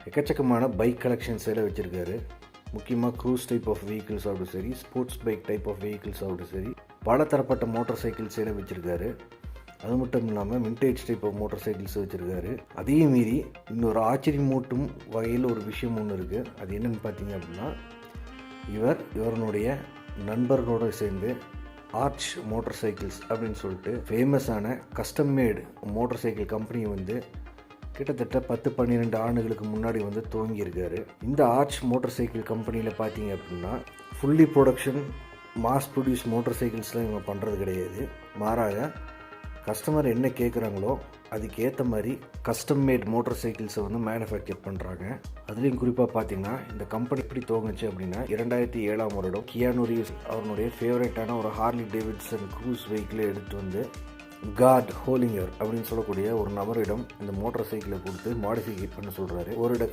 எக்கச்சக்கமான bike collections எல்லாம் வச்சுருக்காரு. முக்கியமாக க்ரூஸ் டைப் ஆஃப் வெஹிக்கிள்ஸ் ஆகட்டும் சரி, sports bike type of vehicles ஆகட்டும் சரி, பல தரப்பட்ட மோட்டார் சைக்கிள்ஸ் எல்லாம் வச்சுருக்காரு. அது மட்டும் இல்லாமல் vintage type of motorcycles வச்சுருக்காரு. அதையும் மீறி இன்னொரு ஆச்சரியமூட்டும் வகையில் ஒரு விஷயம் ஒன்று இருக்குது. அது என்னென்னு பார்த்தீங்க அப்படின்னா, இவருடைய நண்பர்களோடு சேர்ந்து ஆர்ச் மோட்டார் சைக்கிள்ஸ் அப்படின்னு சொல்லிட்டு ஃபேமஸான கஸ்டம் மேடு மோட்டார் சைக்கிள் கம்பெனி வந்து கிட்டத்தட்ட 10-12 ஆண்டுகளுக்கு முன்னாடி வந்து துவங்கியிருக்காரு. இந்த ஆர்ச் மோட்டார் சைக்கிள் கம்பெனியில் பார்த்தீங்க அப்படின்னா fully production mass produce motor சைக்கிள்ஸ்லாம் இவங்க பண்ணுறது கிடையாது. மாறாக கஸ்டமர் என்ன கேட்குறாங்களோ அதுக்கேற்ற மாதிரி கஸ்டம் மேட் மோட்டார் சைக்கிள்ஸை வந்து மேனுஃபேக்சர் பண்ணுறாங்க. அதுலேயும் குறிப்பாக பார்த்தீங்கன்னா இந்த கம்பெனி எப்படி துவங்குச்சு அப்படின்னா 2007ஆம் வருடம் கியானு ரீவ்ஸ் அவருடைய ஃபேவரட்டான ஒரு ஹார்லி டேவிட்சன் க்ரூஸ் வெஹிக்கிளை எடுத்து வந்து கார்ட் ஹோலிங்கர் அப்படின்னு சொல்லக்கூடிய ஒரு நபரிடம் இந்த மோட்டார் சைக்கிளை கொடுத்து மாடிஃபை பண்ண சொல்கிறாரு. ஒரு